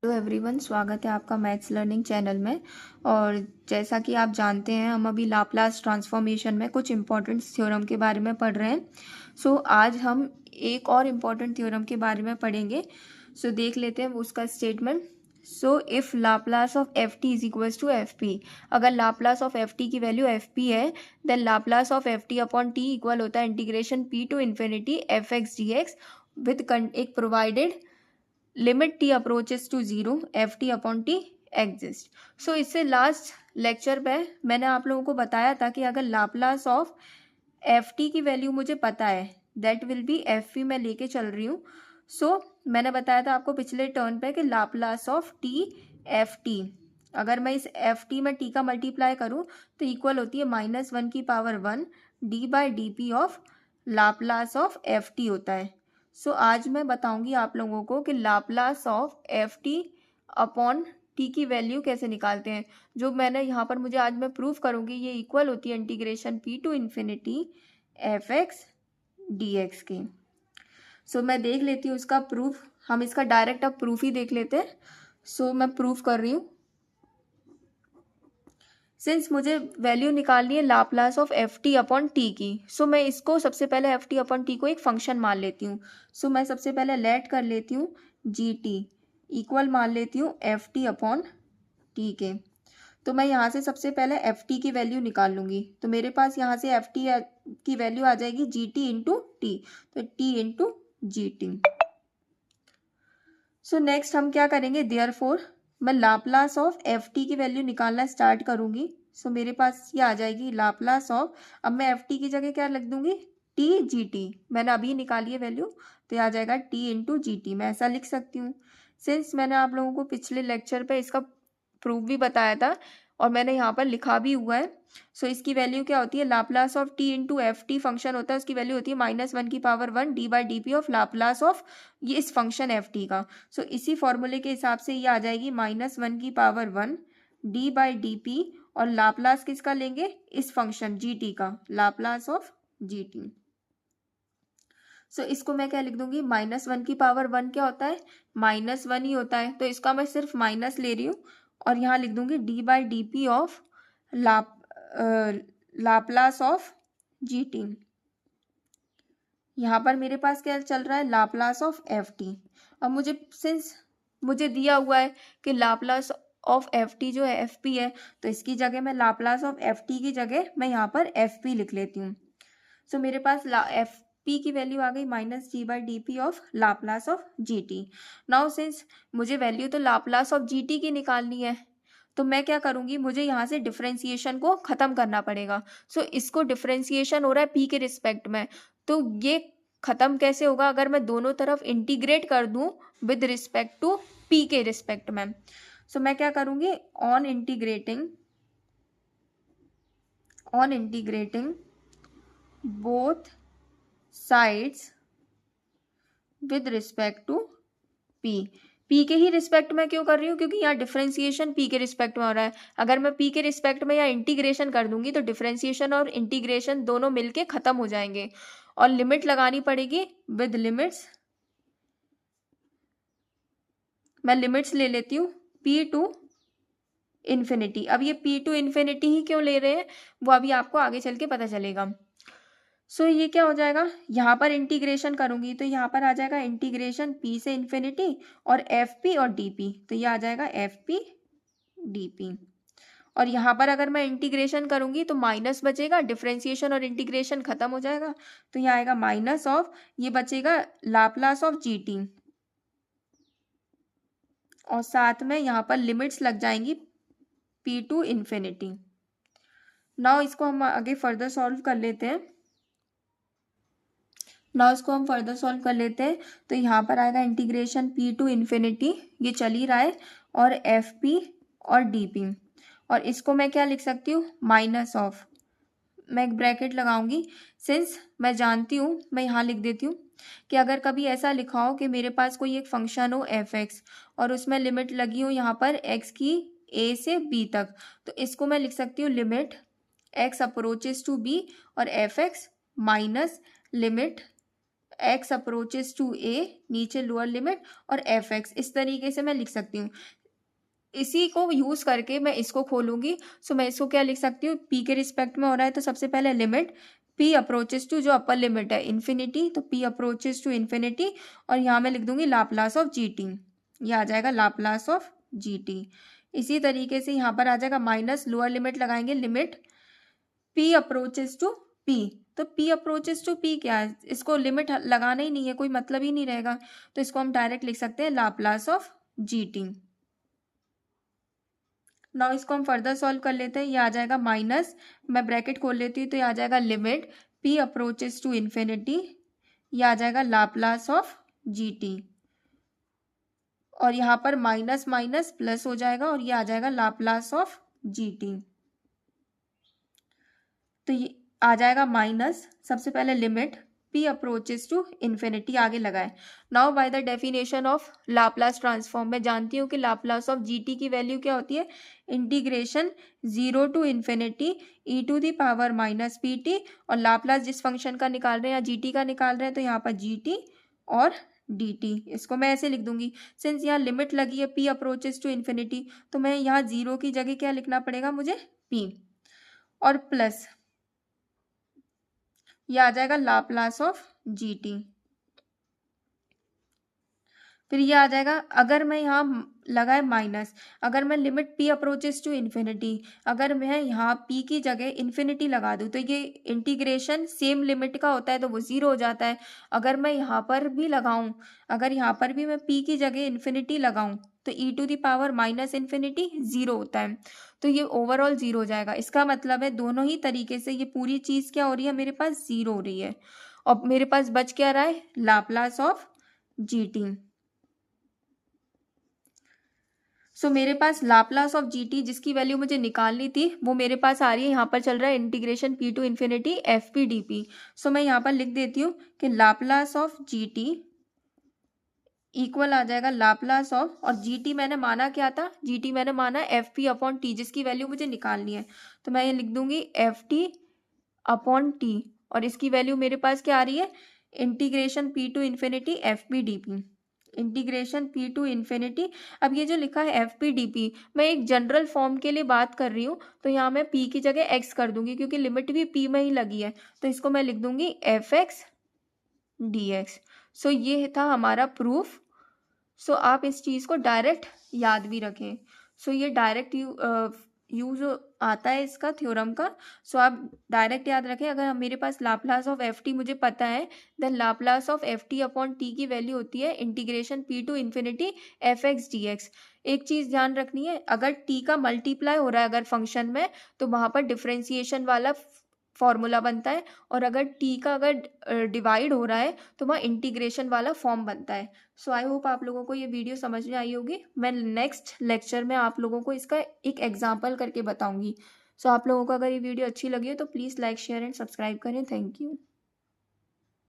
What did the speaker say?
Hello everyone, स्वागत है आपका मैथ्स लर्निंग चैनल में। और जैसा कि आप जानते हैं, हम अभी लाप्लास ट्रांसफॉर्मेशन में कुछ इम्पोर्टेंट थ्योरम के बारे में पढ़ रहे हैं। आज हम एक और इम्पोर्टेंट थ्योरम के बारे में पढ़ेंगे। देख लेते हैं उसका statement. If Laplace of F T is equals to F P, अगर लाप्लास ऑफ एफ टी की वैल्यू एफ पी है, then Laplace of F T upon T equal होता है integration P to infinity F X D X with एक provided limit T approaches to zero F T upon T exist. इससे last lecture पे मैंने आप लोगों को बताया था कि अगर लाप्लास ऑफ एफ टी की वैल्यू मुझे पता है, that will be F P मैं लेके चल रही हूँ। मैंने बताया था आपको पिछले टर्न पे कि Laplace of T F T, अगर मैं इस एफ टी में टी का मल्टीप्लाई करूँ तो इक्वल होती है -1 D by D P of Laplace of F T होता है। आज मैं बताऊंगी आप लोगों को कि Laplace of F T upon T की वैल्यू कैसे निकालते हैं। जो मैंने यहाँ पर मुझे आज मैं प्रूफ करूंगी, ये इक्वल होती है integration P to infinity F X D X की। मैं देख लेती हूँ उसका प्रूफ। हम इसका डायरेक्ट अब प्रूफ ही देख लेते हैं। मैं प्रूफ कर रही हूँ। सिंस मुझे वैल्यू निकालनी है Laplace of F T upon T की, मैं इसको सबसे पहले एफ टी अपॉन टी को एक फंक्शन मान लेती हूँ। मैं सबसे पहले लेट कर लेती हूँ जी टी इक्वल मान लेती हूँ एफ टी अपॉन टी के। तो मैं यहाँ से सबसे पहले एफ टी की वैल्यू निकाल लूँगी। तो मेरे पास यहाँ से एफ टी की वैल्यू आ जाएगी जी टी इंटू टी, तो T into G T. Next हम क्या करेंगे, देयरफॉर मैं लाप्लास ऑफ एफ टी की वैल्यू निकालना स्टार्ट करूंगी। मेरे पास ये आ जाएगी लाप्लास ऑफ, अब मैं एफ टी की जगह क्या लिख दूंगी, टी जी टी। मैंने अभी निकाली है वैल्यू, तो ये आ जाएगा टी इंटू जी टी। मैं ऐसा लिख सकती हूँ। सिंस मैंने आप लोगों को पिछले लेक्चर पे इसका प्रूफ भी बताया था और मैंने यहाँ पर लिखा भी हुआ है। इसकी वैल्यू क्या होती है, Laplace of T into F T function होता है, उसकी वैल्यू होती है -1 D by D P of Laplace of ये इस फंक्शन एफ टी का। इसी फॉर्मूले के हिसाब से ये आ जाएगी -1 डी बाई डी पी, और लाप्लास किसका लेंगे, इस फंक्शन जी टी का, लाप्लास ऑफ जी टी। इसको मैं क्या लिख दूंगी, -1 क्या होता है, -1 ही होता है, तो इसका मैं सिर्फ माइनस ले रही हूँ और यहाँ लिख दूंगी D by D P of Laplace of G T. यहाँ पर मेरे पास क्या चल रहा है, लाप्लास ऑफ एफ टी। अब मुझे सिंस मुझे दिया हुआ है कि लाप्लास ऑफ एफ टी जो है एफ पी है, तो इसकी जगह मैं लाप्लास ऑफ एफ टी की जगह मैं यहाँ पर एफ पी लिख लेती हूँ। मेरे पास एफ पी की वैल्यू आ गई -g/dp of Laplace of G T. Now since मुझे वैल्यू तो लाप्लास ऑफ जी टी की निकालनी है, तो मैं क्या करूँगी, मुझे यहाँ से डिफरेंशिएशन को ख़त्म करना पड़ेगा। इसको डिफरेंशिएशन हो रहा है पी के रिस्पेक्ट में, तो ये ख़त्म कैसे होगा, अगर मैं दोनों तरफ इंटीग्रेट कर दूँ विद रिस्पेक्ट टू पी के रिस्पेक्ट में। मैं क्या करूँगी, on integrating both sides with respect to P के ही रिस्पेक्ट में क्यों कर रही हूँ, क्योंकि यहाँ डिफरेंशिएशन पी के रिस्पेक्ट में हो रहा है। अगर मैं पी के रिस्पेक्ट में यहाँ इंटीग्रेशन कर दूंगी तो डिफरेंशिएशन और इंटीग्रेशन दोनों मिलके खत्म हो जाएंगे और लिमिट लगानी पड़ेगी विद लिमिट्स। मैं लिमिट्स ले लेती हूँ पी टू इन्फिनिटी। अब ये पी टू इन्फिनिटी ही क्यों ले रहे हैं, वो अभी आपको आगे चल के पता चलेगा। ये क्या हो जाएगा, यहाँ पर इंटीग्रेशन करूंगी तो यहाँ पर आ जाएगा इंटीग्रेशन पी से इन्फिनिटी और एफ पी और डी पी, तो ये आ जाएगा एफ पी डी पी। और यहाँ पर अगर मैं इंटीग्रेशन करूंगी तो माइनस बचेगा, डिफरेंशिएशन और इंटीग्रेशन खत्म हो जाएगा, तो यहाँ आएगा माइनस ऑफ, ये बचेगा लाप्लास ऑफ जी टी, और साथ में यहाँ पर लिमिट्स लग जाएंगी पी टू इन्फिनिटी। नाउ इसको हम आगे फर्दर सॉल्व कर लेते हैं। इसको हम फर्दर सॉल्व कर लेते हैं। तो यहाँ पर आएगा इंटीग्रेशन पी टू इन्फिनिटी, ये चल ही रहा है, और एफ पी और डी पी, और इसको मैं क्या लिख सकती हूँ, माइनस ऑफ, मैं एक ब्रैकेट लगाऊंगी। सिंस मैं जानती हूँ, मैं यहाँ लिख देती हूँ कि अगर कभी ऐसा लिखा हो कि मेरे पास कोई एक फंक्शन हो एफ एक्स और उसमें लिमिट लगी हो यहाँ पर एक्स की ए से बी तक, तो इसको मैं लिख सकती हूँ limit X approaches to B और F X minus limit x approaches to a, नीचे लोअर लिमिट, और fx, इस तरीके से मैं लिख सकती हूँ। इसी को यूज करके मैं इसको खोलूंगी। सो मैं इसको क्या लिख सकती हूँ, p के रिस्पेक्ट में हो रहा है तो सबसे पहले लिमिट p अप्रोचेस टू, जो अपर लिमिट है, इन्फिनिटी, तो p अप्रोचेस टू इन्फिनिटी, और यहाँ मैं लिख दूंगी लाप्लास ऑफ gt, ये आ जाएगा लाप्लास ऑफ gt। इसी तरीके से यहाँ पर आ जाएगा माइनस, लोअर लिमिट लगाएंगे, limit p approaches to p, तो p अप्रोचेस टू p क्या है, इसको लिमिट लगाना ही नहीं है, कोई मतलब ही नहीं रहेगा, तो इसको हम डायरेक्ट लिख सकते हैं लाप्लास ऑफ gt। नाउ इसको हम फर्दर सॉल्व कर लेते हैं। ये आ जाएगा माइनस, मैं ब्रैकेट खोल लेती हूँ, तो ये आ जाएगा limit p approaches to infinity, ये आ जाएगा लाप्लास ऑफ gt, और यहाँ पर माइनस माइनस प्लस हो जाएगा, और ये आ जाएगा लाप्लास ऑफ gt। तो ये आ जाएगा माइनस, सबसे पहले limit p approaches to infinity आगे लगाए। Now by the definition of Laplace transform, मैं जानती हूँ कि लाप्लास ऑफ gt की वैल्यू क्या होती है, integration 0 to infinity e to the power minus pt, और लाप्लास जिस फंक्शन का निकाल रहे हैं या gt का निकाल रहे हैं, तो यहाँ पर gt और dt, इसको मैं ऐसे लिख दूंगी। सिंस यहाँ लिमिट लगी है p अप्रोचेस टू इन्फिनिटी, तो मैं यहाँ 0 की जगह क्या लिखना पड़ेगा मुझे, p, और प्लस ये आ जाएगा लाप्लास ऑफ gt। फिर ये आ जाएगा, अगर मैं यहाँ लगाए माइनस, अगर मैं limit p approaches to infinity, अगर मैं यहाँ p की जगह इन्फिनिटी लगा दूँ, तो ये इंटीग्रेशन सेम लिमिट का होता है, तो वो 0 हो जाता है। अगर मैं यहाँ पर भी लगाऊं, अगर यहाँ पर भी मैं p की जगह इन्फिनिटी लगाऊं, तो e to the power minus infinity 0 होता है, तो ये ओवरऑल 0 हो जाएगा। इसका मतलब है दोनों ही तरीके से ये पूरी चीज़ क्या हो रही है, मेरे पास 0 हो रही है, और मेरे पास बच क्या रहा है, लाप्लास ऑफ gt। सो मेरे पास लाप्लास ऑफ gt, जिसकी वैल्यू मुझे निकालनी थी, वो मेरे पास आ रही है, यहाँ पर चल रहा है integration p to infinity F P D P. So मैं यहाँ पर लिख देती हूँ कि लाप्लास ऑफ gt इक्वल आ जाएगा लाप्लास ऑफ, और gt मैंने माना क्या था, gt मैंने माना एफ पी अपॉन टी, जिसकी वैल्यू मुझे निकालनी है, तो मैं ये लिख दूंगी एफ टी अपॉन टी, और इसकी वैल्यू मेरे पास क्या आ रही है, integration p to infinity F P D P, integration p to infinity. अब ये जो लिखा है एफ पी डी पी, मैं एक जनरल फॉर्म के लिए बात कर रही हूँ, तो यहाँ मैं p की जगह x कर दूंगी, क्योंकि लिमिट भी p में ही लगी है, तो इसको मैं लिख दूंगी एफ एक्स डी एक्स। सो ये था हमारा प्रूफ। सो आप इस चीज़ को डायरेक्ट याद भी रखें। सो ये डायरेक्ट यूज आता है इसका थ्योरम का। सो आप डायरेक्ट याद रखें, अगर मेरे पास लाप्लास ऑफ एफ टी मुझे पता है, then Laplace of F T upon T की वैल्यू होती है integration P to infinity F X D X. एक चीज़ ध्यान रखनी है, अगर टी का मल्टीप्लाई हो रहा है अगर फंक्शन में, तो वहाँ पर डिफ्रेंसिएशन वाला फॉर्मूला बनता है, और अगर टी का अगर डिवाइड हो रहा है, तो वहाँ इंटीग्रेशन वाला फॉर्म बनता है। सो आई होप आप लोगों को ये वीडियो समझ में आई होगी। मैं नेक्स्ट लेक्चर में आप लोगों को इसका एक एग्जाम्पल करके बताऊंगी। सो आप लोगों को अगर ये वीडियो अच्छी लगी हो तो please like share and subscribe करें। Thank you.